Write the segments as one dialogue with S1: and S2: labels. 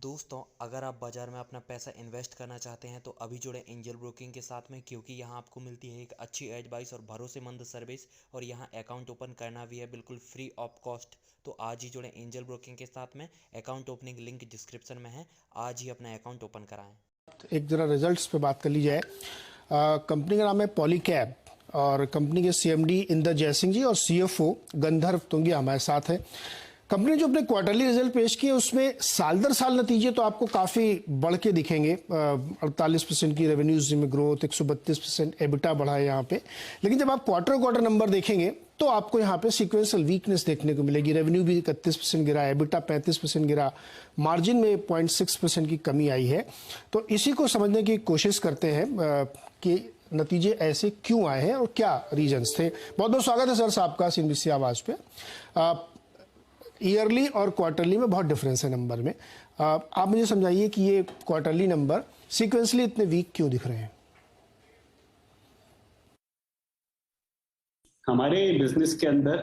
S1: दोस्तों, अगर आप बाज़ार में अपना पैसा इन्वेस्ट करना चाहते हैं तो अभी जुड़े एंजल ब्रोकिंग के साथ में, क्योंकि यहाँ आपको मिलती है एक अच्छी एडवाइस और भरोसेमंद सर्विस। और यहाँ अकाउंट ओपन करना भी है बिल्कुल फ्री ऑफ कॉस्ट। तो आज ही जुड़े एंजल ब्रोकिंग के साथ में। अकाउंट ओपनिंग लिंक डिस्क्रिप्शन में है। आज ही अपना अकाउंट ओपन कराएं।
S2: एक जरा रिजल्ट्स पे बात कर ली जाए। कंपनी का नाम है पॉलीकैब और कंपनी के सीएमडी इंदर जयसिंह जी और सीएफओ गंधर्व तुंगिया हमारे साथ है। कंपनी जो अपने क्वार्टरली रिजल्ट पेश किए उसमें साल दर साल नतीजे तो आपको काफ़ी बढ़ के दिखेंगे। 48% की रेवेन्यूज में ग्रोथ, 132% एबिटा बढ़ा है यहाँ पे। लेकिन जब आप क्वार्टर नंबर देखेंगे तो आपको यहाँ पे सीक्वेंशियल वीकनेस देखने को मिलेगी। रेवेन्यू भी 31% गिरा, एबिटा 35% गिरा, मार्जिन में 0.6% की कमी आई है। तो इसी को समझने की कोशिश करते हैं कि नतीजे ऐसे क्यों आए हैं और क्या रीजंस थे। बहुत बहुत स्वागत है सर साहब का CNBC आवाज पे। ईयरली और क्वार्टरली में बहुत डिफरेंस है नंबर में। आप मुझे समझाइए कि ये क्वार्टरली नंबर सीक्वेंसली इतने वीक क्यों दिख रहे हैं।
S3: हमारे बिजनेस के अंदर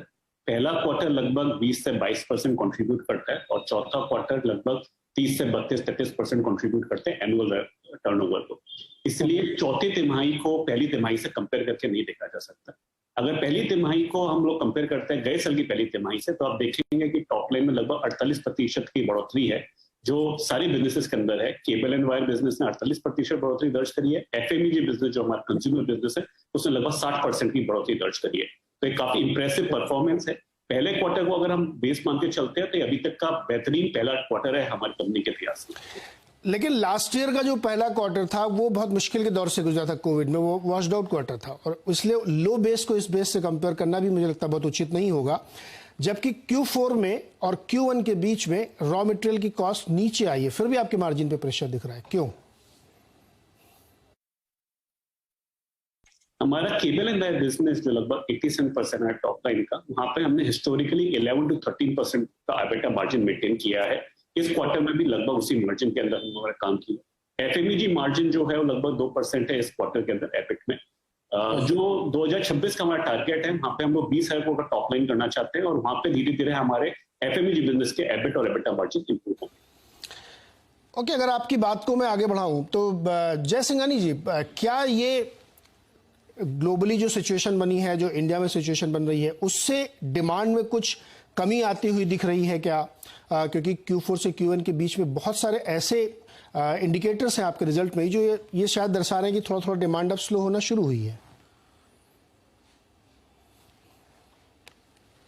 S3: पहला क्वार्टर लगभग 20 से 22% कंट्रीब्यूट करता है और चौथा क्वार्टर लगभग 30 से 32-33% कंट्रीब्यूट करते हैं एनुअल टर्नओवर को। इसलिए चौथी तिमाही को पहली तिमाही से कंपेयर करके नहीं देखा जा सकता। अगर पहली तिमाही को हम लोग कंपेयर करते हैं गए साल की पहली तिमाही से, तो आप देखेंगे कि टॉप लाइन में लगभग 48% की बढ़ोतरी है जो सारे बिजनेसेस के अंदर है। केबल एंड वायर बिजनेस ने 48% बढ़ोतरी दर्ज करी है। एफएमईजी बिजनेस जो हमारा कंज्यूमर बिजनेस है उसने लगभग 60% की बढ़ोतरी दर्ज करी है। तो एक काफी इंप्रेसिव परफॉर्मेंस है। पहले क्वार्टर को अगर हम बेस मान के चलते हैं तो अभी तक का बेहतरीन पहला क्वार्टर है हमारी कंपनी के इतिहास में।
S2: लेकिन लास्ट ईयर का जो पहला क्वार्टर था वो बहुत मुश्किल के दौर से गुजरा था। कोविड में वो वॉश्ड आउट क्वार्टर था और इसलिए लो बेस को इस बेस से कंपेयर करना भी मुझे लगता है बहुत उचित नहीं होगा। जबकि Q4 में और Q1 के बीच में रॉ मटेरियल की कॉस्ट नीचे आई है, फिर भी आपके मार्जिन पे प्रेशर दिख रहा है, क्यों?
S3: हमारा केबल एंड वायर बिजनेस जो लगभग 87% है टॉप लाइन का, वहां पे हमने हिस्टोरिकली 11 to 13% का एबिटा मार्जिन मेंटेन किया है। इस क्वार्टर में भी लगभग उसी मार्जिन के अंदर हमारा काम किया। एफएमईजी मार्जिन जो है वो लगभग 2% है इस क्वार्टर के अंदर एबिट में। जो 2026 का हमारा टारगेट है, वहां पे हम लोग 20,000 करोड़ का टॉप लाइन करना चाहते हैं और वहां पे धीरे धीरे हमारे एफएमईजी बिजनेस के एबिट और एबिटा मार्जिन इंप्रूव होंगे।
S2: ओके, अगर आपकी बात को मैं आगे बढ़ाऊं तो जय सिंघानी जी, क्या ये ग्लोबली जो सिचुएशन बनी है, जो इंडिया में सिचुएशन बन रही है, उससे डिमांड में कुछ कमी आती हुई दिख रही है क्या? क्योंकि Q4 से Q1 के बीच में बहुत सारे ऐसे इंडिकेटर्स हैं आपके रिजल्ट में जो ये शायद दर्शा रहे हैं कि थोड़ा थोड़ा डिमांड अब स्लो होना शुरू हुई है।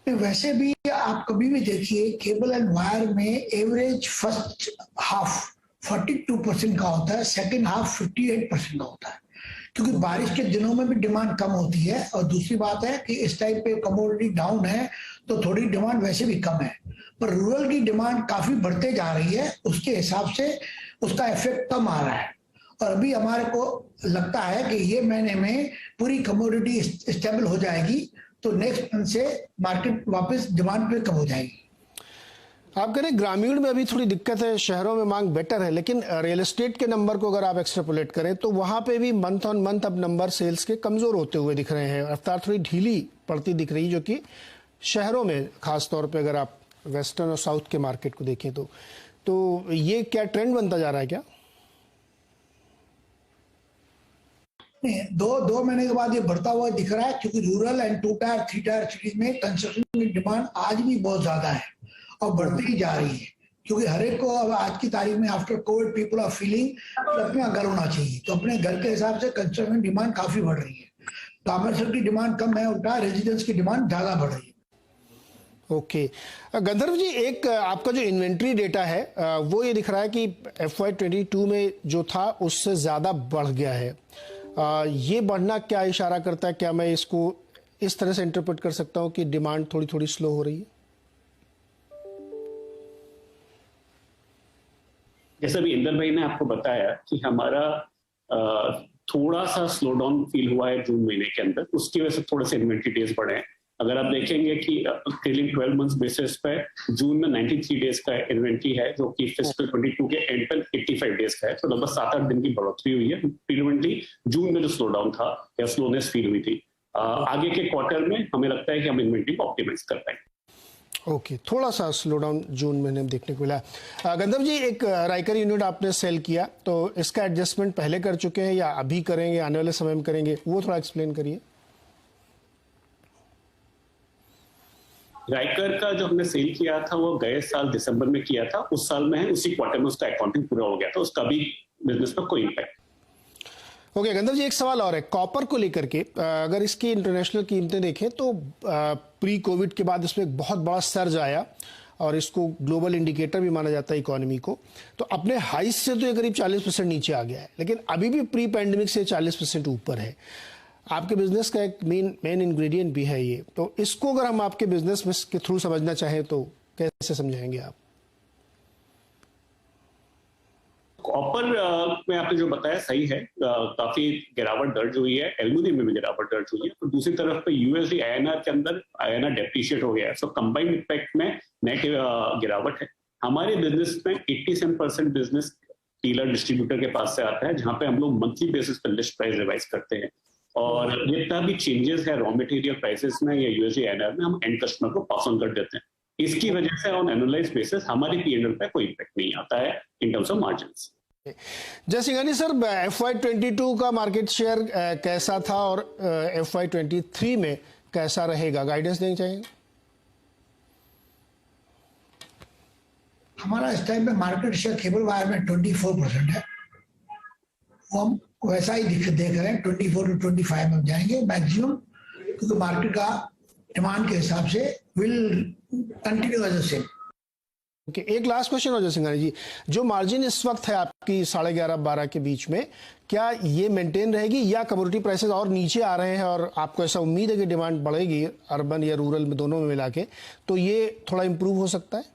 S4: वैसे भी आप कभी भी देखिए केबल एंड वायर में एवरेज फर्स्ट हाफ 42% का होता है, सेकंड हाफ 58% का होता है, क्योंकि बारिश के दिनों में भी डिमांड कम होती है। और दूसरी बात है कि इस टाइम पे कमोडिटी डाउन है तो थोड़ी डिमांड वैसे भी कम है, पर रूरल की डिमांड काफी बढ़ते जा रही है, उसके हिसाब से उसका इफेक्ट कम आ रहा है। और अभी हमारे को लगता है कि ये महीने में पूरी कमोडिटी स्टेबल हो जाएगी तो नेक्स्ट मंथ से मार्केट वापस डिमांड पे कम हो जाएगी।
S2: आप कह रहे हैं ग्रामीण में अभी थोड़ी दिक्कत है, शहरों में मांग बेटर है, लेकिन रियल एस्टेट के नंबर को अगर आप एक्सट्रापोलेट करें तो वहां पे भी मंथ ऑन मंथ अब नंबर सेल्स के कमजोर होते हुए दिख रहे हैं। रफ्तार थोड़ी ढीली पड़ती दिख रही, जो कि शहरों में खास तौर पे अगर आप वेस्टर्न और साउथ के मार्केट को देखें तो ये क्या ट्रेंड बनता जा रहा है क्या?
S4: दो महीने के बाद ये बढ़ता हुआ दिख रहा है, क्योंकि rural and 2 tyre 3 tyre cities में कंस्ट्रक्शन की डिमांड आज भी बहुत ज्यादा है और बढ़ती ही जा रही है। क्योंकि हर एक को अब आज की तारीख में after COVID people are feeling अपना घर होना चाहिए, तो अपने घर के हिसाब से कंस्ट्रक्शन डिमांड काफी बढ़ रही है। कमर्शियल की डिमांड कम है, उल्टा रेजिडेंस की डिमांड ज्यादा बढ़ रही है।
S2: ओके गंधर्व जी, एक आपका जो इन्वेंट्री डेटा है वो ये दिख रहा है कि FY22 में जो था उससे ज्यादा बढ़ गया है। ये बढ़ना क्या इशारा करता है? क्या मैं इसको इस तरह से इंटरप्रेट कर सकता हूं कि डिमांड थोड़ी थोड़ी स्लो हो रही है?
S3: जैसा भी इंदर भाई ने आपको बताया कि हमारा थोड़ा सा स्लो डाउन फील हुआ है जून महीने के अंदर, उसकी वजह से थोड़े से इन्वेंट्री डेज बढ़े हैं। अगर आप देखेंगे कि ट्रेलिंग 12 मंथ्स बेसिस पे जून में 93 डेज का इन्वेंट्री है, जो कि फिस्कल 22 के एंड पर 85 डेज का है, तो लगभग 7-8 दिन की बढ़ोतरी हुई है। प्रीडोमिनेंटली जून में जो स्लो डाउन था या स्लोनेस फील हुई थी, आगे के क्वार्टर में हमें लगता है कि हम इन्वेंट्री को ऑप्टिमाइज कर पाएंगे।
S2: ओके, थोड़ा सा स्लो डाउन जून महीने में देखने को मिला। गंधर्व जी, एक राइकर यूनिट आपने सेल किया, तो इसका एडजस्टमेंट पहले कर चुके हैं या अभी करेंगे, आने वाले समय में करेंगे, वो थोड़ा एक्सप्लेन करिए।
S3: राइकर का जो हमने सेल किया था वो गए साल दिसंबर में किया था, उस साल में है, उसी क्वार्टर में उसका अकाउंटिंग पूरा हो गया था, उसका भी बिजनेस पर कोई इम्पैक्ट।
S2: ओके गंधर्व जी, एक सवाल और है कॉपर को लेकर के। अगर इसकी इंटरनेशनल कीमतें देखें तो प्री कोविड के बाद इसमें एक बहुत बड़ा सर्ज आया और इसको ग्लोबल इंडिकेटर भी माना जाता है इकोनॉमी को। तो अपने हाई से तो ये करीब 40% नीचे आ गया है, लेकिन अभी भी प्री पैंडेमिक से 40% ऊपर है। आपके बिजनेस का एक मेन इंग्रेडिएंट भी है ये, तो इसको अगर हम आपके बिजनेस में के थ्रू समझना चाहें तो कैसे समझाएंगे आप?
S3: कॉपर में आपने जो बताया सही है, काफी गिरावट दर्ज हुई है, एल्यूमिनियम में भी गिरावट दर्ज हुई है। तो दूसरी तरफ पे यूएसडी आईएनआर के अंदर आईएनआर डेप्रिशिएट हो गया है, सो कंबाइंड इफेक्ट में नेट गिरावट है। हमारे बिजनेस में 87% बिजनेस डीलर डिस्ट्रीब्यूटर के पास से आता है, जहां पे हम लोग मंथली बेसिस पे लिस्ट प्राइस रिवाइज करते हैं, और जितना भी चेंजेस है रॉ मटेरियल प्राइसेस में या यूएसडी आईएनआर में हम एंड कस्टमर को पास ऑन कर देते हैं। इसकी वजह से ऑन एनुअलाइज बेसिस हमारी पीएनएल पे कोई इफेक्ट नहीं आता है इन टर्म्स ऑफ मार्जिन्स।
S2: जय सिंघानी सर, FY22 का मार्केट शेयर कैसा था और FY23 में कैसा रहेगा, गाइडेंस देना चाहेंगे?
S4: हमारा इस टाइम पे मार्केट शेयर केबल वायर में 24% है, वो हम वैसा ही देख रहे हैं। 24 to 25 में जाएंगे मैक्सिमम, क्योंकि मार्केट का डिमांड के हिसाब से will continue as a same.
S2: Okay, एक लास्ट क्वेश्चन हो जय सिंघानी जी, जो मार्जिन इस वक्त है आपकी 11.5-12 के बीच में, क्या ये मेंटेन रहेगी या कमोडिटी प्राइसेस और नीचे आ रहे हैं और आपको ऐसा उम्मीद है कि डिमांड बढ़ेगी अर्बन या रूरल में दोनों में मिला के, तो ये थोड़ा इंप्रूव हो सकता है?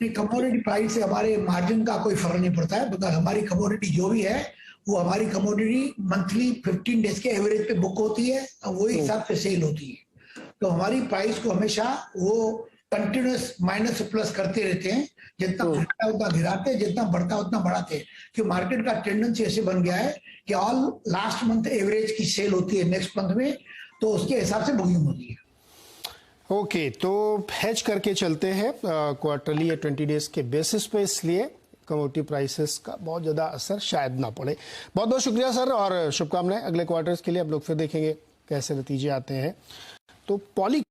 S4: कमोडिटी प्राइस से हमारे मार्जिन का कोई फर्क नहीं पड़ता है, बिकॉज हमारी कमोडिटी जो भी है वो हमारी कमोडिटी मंथली 15 डेज के एवरेज पे बुक होती है और वही हिसाब से सेल होती है। तो हमारी प्राइस को हमेशा वो कंटिन्यूस माइनस प्लस करते रहते हैं, जितना घटता उतना गिराते हैं, जितना बढ़ता उतना बढ़ाते हैं, क्योंकि मार्केट का टेंडेंसी ऐसे बन गया है कि ऑल लास्ट मंथ एवरेज की सेल होती है नेक्स्ट मंथ में, तो उसके हिसाब से बुकिंग होती है।
S2: ओके, तो हेज करके चलते हैं क्वार्टरली या 20 डेज के बेसिस पे, इसलिए कमोडिटी प्राइसेस का बहुत ज़्यादा असर शायद ना पड़े। बहुत बहुत शुक्रिया सर और शुभकामनाएं अगले क्वार्टर्स के लिए। अब लोग फिर देखेंगे कैसे नतीजे आते हैं। तो पॉली